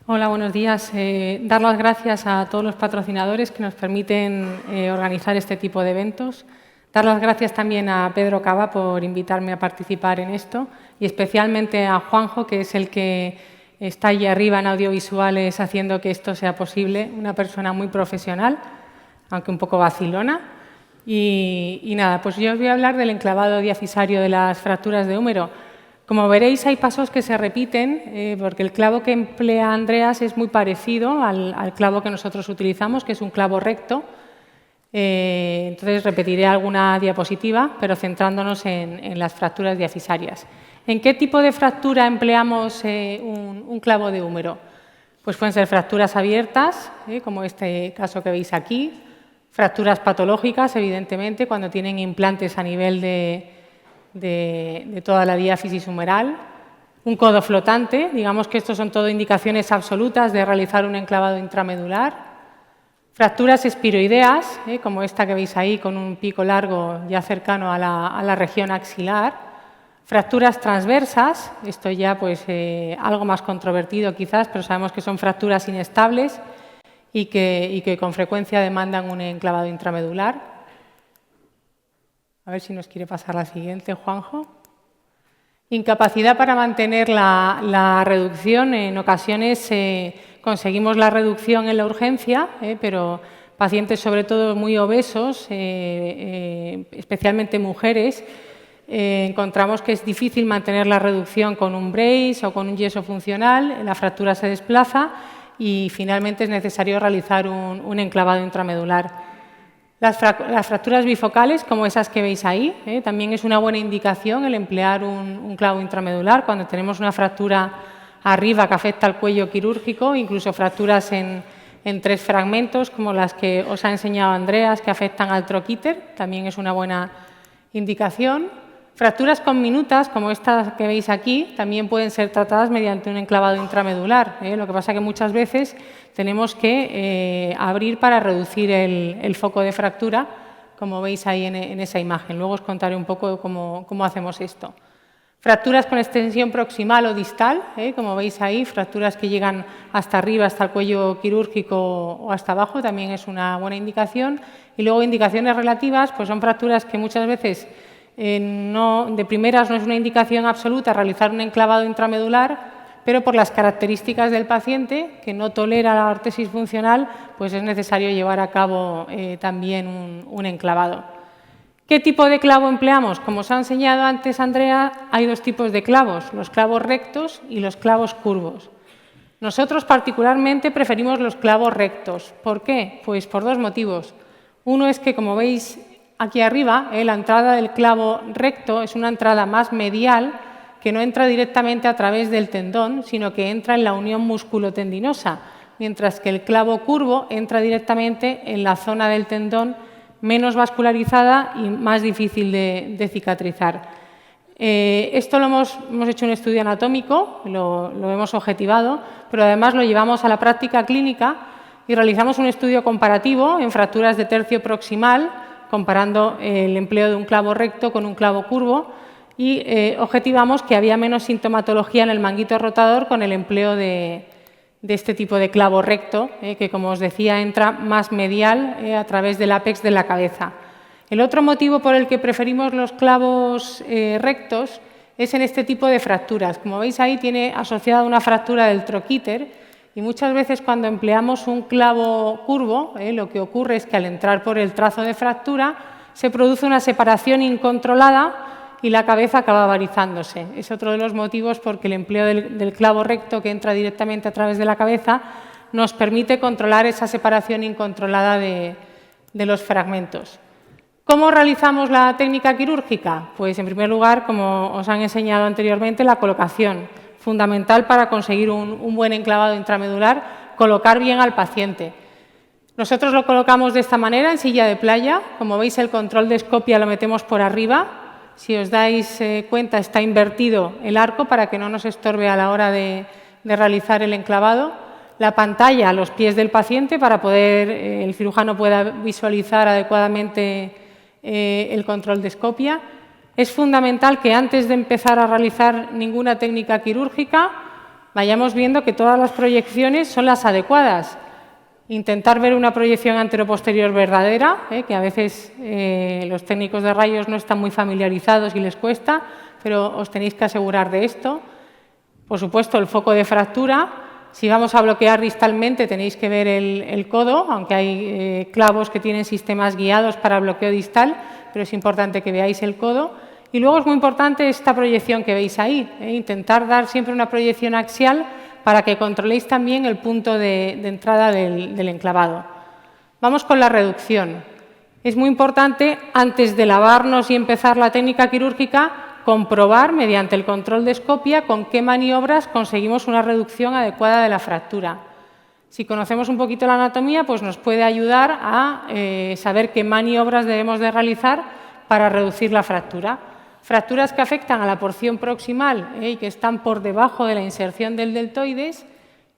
Hola, buenos días. Dar las gracias a todos los patrocinadores que nos permiten organizar este tipo de eventos. Dar las gracias también a Pedro Cava por invitarme a participar en esto y especialmente a Juanjo, que es el que está allí arriba en audiovisuales haciendo que esto sea posible. Una persona muy profesional, aunque un poco vacilona. Y nada, pues yo os voy a hablar del enclavado diafisario de las fracturas de húmero. Como veréis, hay pasos que se repiten, porque el clavo que emplea Andreas es muy parecido al clavo que nosotros utilizamos, que es un clavo recto. Entonces, repetiré alguna diapositiva, pero centrándonos en las fracturas diafisarias. ¿En qué tipo de fractura empleamos un clavo de húmero? Pues pueden ser fracturas abiertas, como este caso que veis aquí, fracturas patológicas, evidentemente, cuando tienen implantes a nivel de toda la diáfisis humeral, un codo flotante, digamos que estos son todo indicaciones absolutas de realizar un enclavado intramedular, fracturas espiroideas, como esta que veis ahí con un pico largo ya cercano a la región axilar, fracturas transversas, esto ya pues algo más controvertido quizás, pero sabemos que son fracturas inestables y que con frecuencia demandan un enclavado intramedular. A ver si nos quiere pasar la siguiente, Juanjo. Incapacidad para mantener la reducción. En ocasiones conseguimos la reducción en la urgencia, pero pacientes sobre todo muy obesos, especialmente mujeres, encontramos que es difícil mantener la reducción con un brace o con un yeso funcional, la fractura se desplaza y finalmente es necesario realizar un enclavado intramedular. Las fracturas bifocales, como esas que veis ahí, también es una buena indicación el emplear un clavo intramedular cuando tenemos una fractura arriba que afecta al cuello quirúrgico, incluso fracturas en 3 fragmentos, como las que os ha enseñado Andreas, que afectan al troquíter, también es una buena indicación. Fracturas conminutas, como estas que veis aquí, también pueden ser tratadas mediante un enclavado intramedular. Lo que pasa es que muchas veces tenemos que abrir para reducir el foco de fractura, como veis ahí en esa imagen. Luego os contaré un poco cómo hacemos esto. Fracturas con extensión proximal o distal, como veis ahí, fracturas que llegan hasta arriba, hasta el cuello quirúrgico o hasta abajo, también es una buena indicación. Y luego indicaciones relativas, pues son fracturas que muchas veces de primeras no es una indicación absoluta realizar un enclavado intramedular, pero por las características del paciente, que no tolera la ortesis funcional, pues es necesario llevar a cabo también un enclavado. ¿Qué tipo de clavo empleamos? Como os ha enseñado antes Andrea, hay 2 tipos de clavos, los clavos rectos y los clavos curvos. Nosotros particularmente preferimos los clavos rectos. ¿Por qué? Pues por 2 motivos. Uno es que, como veis aquí arriba, la entrada del clavo recto es una entrada más medial que no entra directamente a través del tendón, sino que entra en la unión musculotendinosa, mientras que el clavo curvo entra directamente en la zona del tendón menos vascularizada y más difícil de cicatrizar. Esto lo hemos hecho un estudio anatómico, lo hemos objetivado, pero además lo llevamos a la práctica clínica y realizamos un estudio comparativo en fracturas de tercio proximal, comparando el empleo de un clavo recto con un clavo curvo y objetivamos que había menos sintomatología en el manguito rotador con el empleo de este tipo de clavo recto, que, como os decía, entra más medial a través del ápex de la cabeza. El otro motivo por el que preferimos los clavos rectos es en este tipo de fracturas. Como veis ahí, tiene asociada una fractura del troquíter y muchas veces cuando empleamos un clavo curvo, lo que ocurre es que al entrar por el trazo de fractura se produce una separación incontrolada y la cabeza acaba varizándose. Es otro de los motivos porque el empleo del clavo recto que entra directamente a través de la cabeza nos permite controlar esa separación incontrolada de los fragmentos. ¿Cómo realizamos la técnica quirúrgica? Pues en primer lugar, como os han enseñado anteriormente, la colocación, fundamental para conseguir un buen enclavado intramedular, colocar bien al paciente. Nosotros lo colocamos de esta manera, en silla de playa. Como veis, el control de escopia lo metemos por arriba. Si os dais cuenta, está invertido el arco para que no nos estorbe a la hora de realizar el enclavado. La pantalla a los pies del paciente para poder el cirujano pueda visualizar adecuadamente el control de escopia. Es fundamental que antes de empezar a realizar ninguna técnica quirúrgica vayamos viendo que todas las proyecciones son las adecuadas. Intentar ver una proyección anteroposterior verdadera, que a veces los técnicos de rayos no están muy familiarizados y les cuesta, pero os tenéis que asegurar de esto. Por supuesto, el foco de fractura. Si vamos a bloquear distalmente, tenéis que ver el codo, aunque hay clavos que tienen sistemas guiados para bloqueo distal, pero es importante que veáis el codo. Y luego es muy importante esta proyección que veis ahí, intentar dar siempre una proyección axial para que controléis también el punto de entrada del enclavado. Vamos con la reducción. Es muy importante, antes de lavarnos y empezar la técnica quirúrgica, comprobar mediante el control de escopia con qué maniobras conseguimos una reducción adecuada de la fractura. Si conocemos un poquito la anatomía, pues nos puede ayudar a saber qué maniobras debemos de realizar para reducir la fractura. Fracturas que afectan a la porción proximal y que están por debajo de la inserción del deltoides,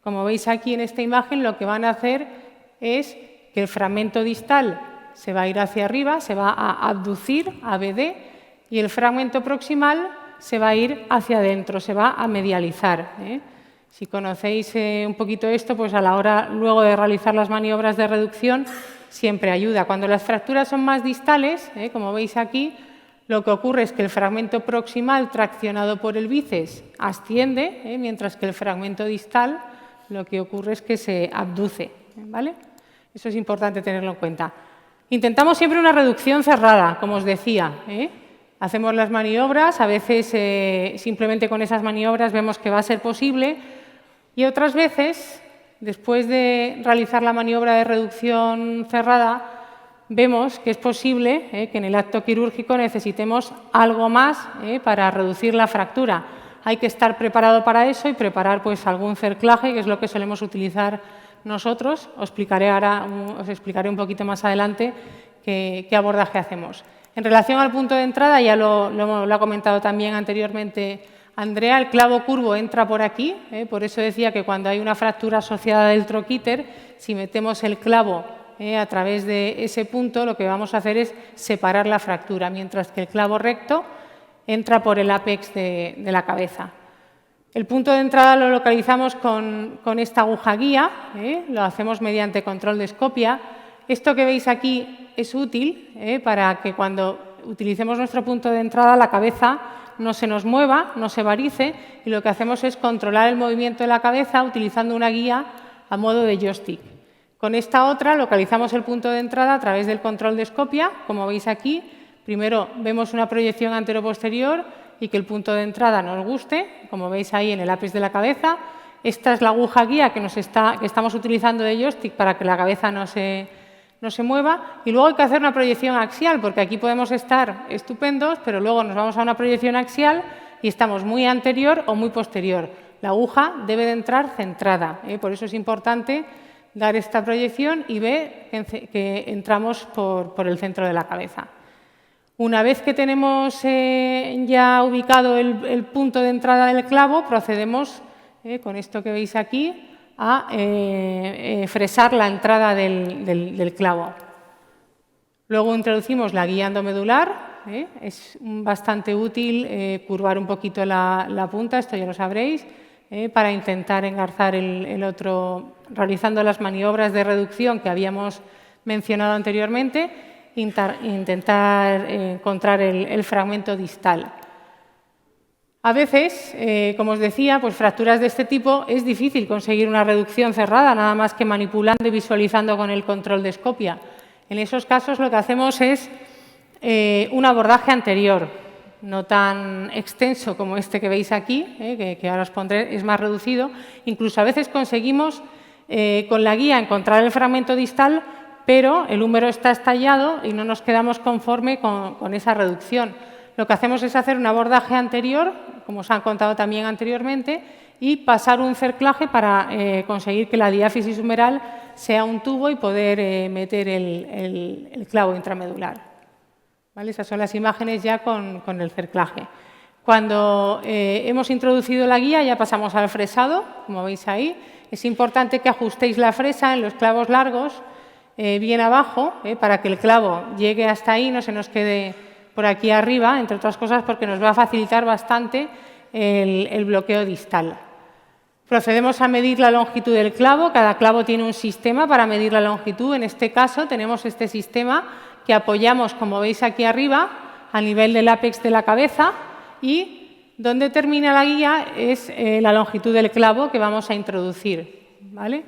como veis aquí en esta imagen, lo que van a hacer es que el fragmento distal se va a ir hacia arriba, se va a abducir, ABD, y el fragmento proximal se va a ir hacia adentro, se va a medializar. Si conocéis un poquito esto, pues a la hora luego de realizar las maniobras de reducción siempre ayuda. Cuando las fracturas son más distales, como veis aquí, lo que ocurre es que el fragmento proximal traccionado por el bíceps asciende, mientras que el fragmento distal lo que ocurre es que se abduce, ¿vale? Eso es importante tenerlo en cuenta. Intentamos siempre una reducción cerrada, como os decía. Hacemos las maniobras, a veces simplemente con esas maniobras vemos que va a ser posible y otras veces, después de realizar la maniobra de reducción cerrada, vemos que es posible que en el acto quirúrgico necesitemos algo más para reducir la fractura. Hay que estar preparado para eso y preparar pues, algún cerclaje, que es lo que solemos utilizar nosotros. Os explicaré un poquito más adelante qué abordaje hacemos. En relación al punto de entrada, ya lo ha comentado también anteriormente Andrea, el clavo curvo entra por aquí, por eso decía que cuando hay una fractura asociada del troquíter, si metemos el clavo a través de ese punto, lo que vamos a hacer es separar la fractura, mientras que el clavo recto entra por el ápex de la cabeza. El punto de entrada lo localizamos con esta aguja guía, lo hacemos mediante control de escopia. Esto que veis aquí es útil para que cuando utilicemos nuestro punto de entrada la cabeza no se nos mueva, no se varice, y lo que hacemos es controlar el movimiento de la cabeza utilizando una guía a modo de joystick. Con esta otra localizamos el punto de entrada a través del control de escopia, como veis aquí. Primero vemos una proyección antero-posterior y que el punto de entrada nos guste, como veis ahí en el ápice de la cabeza. Esta es la aguja guía que estamos utilizando de joystick para que la cabeza no se mueva. Y luego hay que hacer una proyección axial, porque aquí podemos estar estupendos, pero luego nos vamos a una proyección axial y estamos muy anterior o muy posterior. La aguja debe de entrar centrada, por eso es importante dar esta proyección y ver que entramos por el centro de la cabeza. Una vez que tenemos ya ubicado el punto de entrada del clavo, procedemos, con esto que veis aquí, a fresar la entrada del clavo. Luego introducimos la guía endomedular. Es bastante útil curvar un poquito la punta, esto ya lo sabréis, para intentar engarzar el otro, realizando las maniobras de reducción que habíamos mencionado anteriormente, intentar encontrar el fragmento distal. A veces, como os decía, pues fracturas de este tipo es difícil conseguir una reducción cerrada, nada más que manipulando y visualizando con el control de escopia. En esos casos lo que hacemos es un abordaje anterior, no tan extenso como este que veis aquí, que ahora os pondré, es más reducido. Incluso a veces conseguimos con la guía encontrar el fragmento distal, pero el húmero está estallado y no nos quedamos conforme con esa reducción. Lo que hacemos es hacer un abordaje anterior, como os han contado también anteriormente, y pasar un cerclaje para conseguir que la diáfisis humeral sea un tubo y poder meter el clavo intramedular. ¿Vale? Esas son las imágenes ya con el cerclaje. Cuando hemos introducido la guía ya pasamos al fresado, como veis ahí. Es importante que ajustéis la fresa en los clavos largos bien abajo para que el clavo llegue hasta ahí, no se nos quede por aquí arriba, entre otras cosas porque nos va a facilitar bastante el bloqueo distal. Procedemos a medir la longitud del clavo. Cada clavo tiene un sistema para medir la longitud. En este caso tenemos este sistema que apoyamos, como veis aquí arriba, a nivel del ápex de la cabeza, y donde termina la guía es la longitud del clavo que vamos a introducir, ¿vale?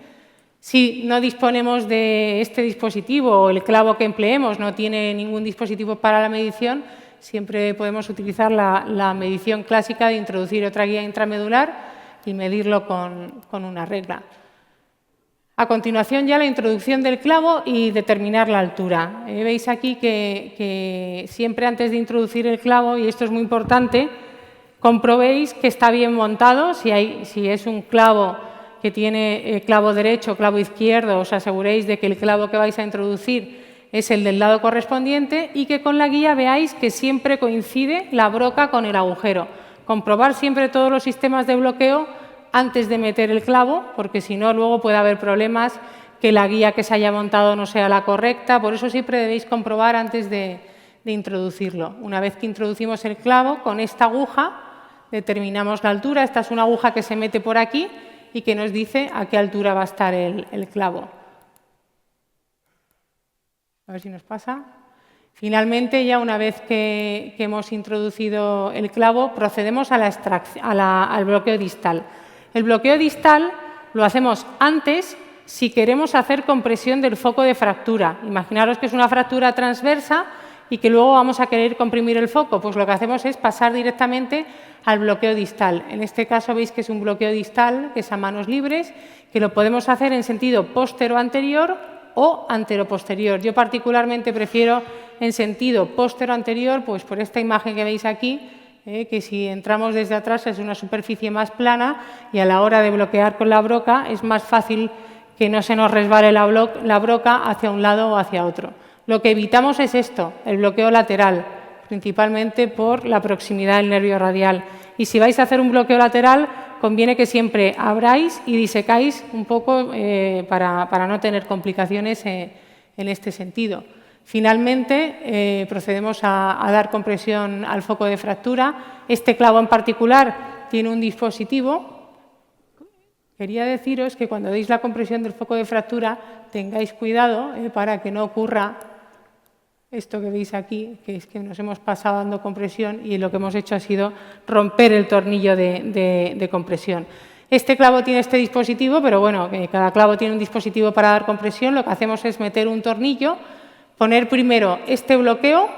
Si no disponemos de este dispositivo o el clavo que empleemos no tiene ningún dispositivo para la medición, siempre podemos utilizar la medición clásica de introducir otra guía intramedular y medirlo con una regla. A continuación ya la introducción del clavo y determinar la altura. Veis aquí que siempre antes de introducir el clavo, y esto es muy importante, comprobéis que está bien montado. Si es un clavo que tiene clavo derecho o clavo izquierdo, os aseguréis de que el clavo que vais a introducir es el del lado correspondiente y que con la guía veáis que siempre coincide la broca con el agujero. Comprobar siempre todos los sistemas de bloqueo antes de meter el clavo, porque si no, luego puede haber problemas, que la guía que se haya montado no sea la correcta. Por eso siempre debéis comprobar antes de introducirlo. Una vez que introducimos el clavo, con esta aguja determinamos la altura. Esta es una aguja que se mete por aquí y que nos dice a qué altura va a estar el clavo. A ver si nos pasa. Finalmente, ya una vez que hemos introducido el clavo, procedemos a al bloqueo distal. El bloqueo distal lo hacemos antes si queremos hacer compresión del foco de fractura. Imaginaros que es una fractura transversa y que luego vamos a querer comprimir el foco. Pues lo que hacemos es pasar directamente al bloqueo distal. En este caso veis que es un bloqueo distal, que es a manos libres, que lo podemos hacer en sentido póstero-anterior o antero-posterior. Yo particularmente prefiero en sentido póstero-anterior, pues por esta imagen que veis aquí, que si entramos desde atrás es una superficie más plana y a la hora de bloquear con la broca es más fácil que no se nos resbale la broca hacia un lado o hacia otro. Lo que evitamos es esto, el bloqueo lateral, principalmente por la proximidad del nervio radial. Y si vais a hacer un bloqueo lateral, conviene que siempre abráis y disecáis un poco para no tener complicaciones en este sentido. Finalmente, procedemos a dar compresión al foco de fractura. Este clavo en particular tiene un dispositivo. Quería deciros que cuando deis la compresión del foco de fractura tengáis cuidado para que no ocurra esto que veis aquí, que es que nos hemos pasado dando compresión y lo que hemos hecho ha sido romper el tornillo de compresión. Este clavo tiene este dispositivo, pero bueno, cada clavo tiene un dispositivo para dar compresión. Lo que hacemos es meter un tornillo, poner primero este bloqueo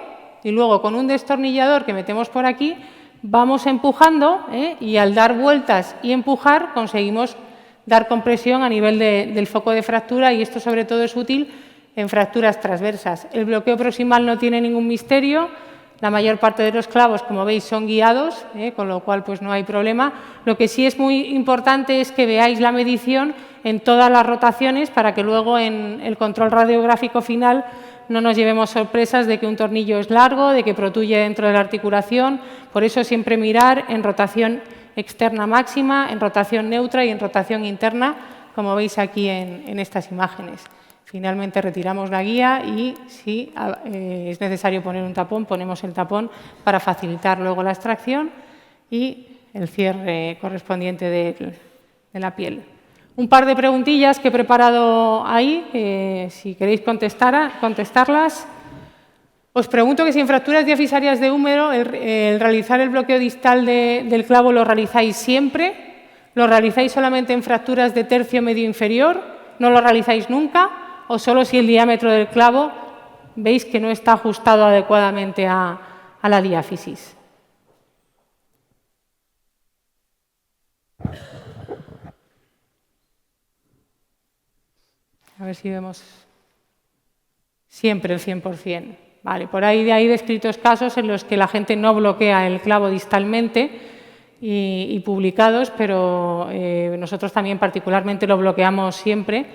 y luego con un destornillador que metemos por aquí vamos empujando y al dar vueltas y empujar conseguimos dar compresión a nivel del foco de fractura, y esto sobre todo es útil en fracturas transversas. El bloqueo proximal no tiene ningún misterio. La mayor parte de los clavos, como veis, son guiados, con lo cual pues no hay problema. Lo que sí es muy importante es que veáis la medición en todas las rotaciones para que luego en el control radiográfico final no nos llevemos sorpresas de que un tornillo es largo, de que protuye dentro de la articulación. Por eso siempre mirar en rotación externa máxima, en rotación neutra y en rotación interna, como veis aquí en estas imágenes. Finalmente retiramos la guía y si es necesario poner un tapón, ponemos el tapón para facilitar luego la extracción y el cierre correspondiente de la piel. Un par de preguntillas que he preparado ahí, si queréis contestarlas. Os pregunto que si en fracturas diafisarias de húmero el realizar el bloqueo distal del clavo lo realizáis siempre, lo realizáis solamente en fracturas de tercio medio inferior, no lo realizáis nunca, o solo si el diámetro del clavo veis que no está ajustado adecuadamente a la diáfisis. A ver si vemos siempre el 100%. Vale, por ahí hay descritos casos en los que la gente no bloquea el clavo distalmente y publicados, pero nosotros también particularmente lo bloqueamos siempre.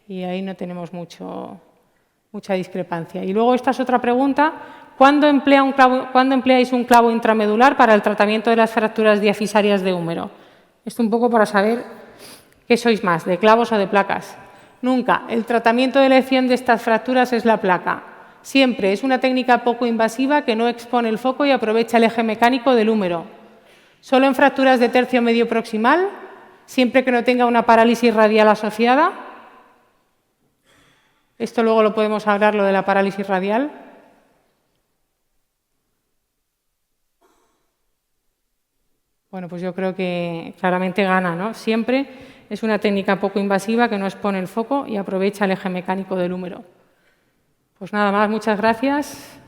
Y ahí no tenemos mucha discrepancia. Y luego esta es otra pregunta. ¿Cuándo empleáis un clavo intramedular para el tratamiento de las fracturas diafisarias de húmero? Esto un poco para saber qué sois más, de clavos o de placas. Nunca. El tratamiento de elección de estas fracturas es la placa. Siempre es una técnica poco invasiva que no expone el foco y aprovecha el eje mecánico del húmero. Solo en fracturas de tercio medio proximal siempre que no tenga una parálisis radial asociada. Esto luego lo podemos hablar, lo de la parálisis radial. Bueno, pues yo creo que claramente gana, ¿no? Siempre es una técnica poco invasiva que no expone el foco y aprovecha el eje mecánico del húmero. Pues nada más, muchas gracias.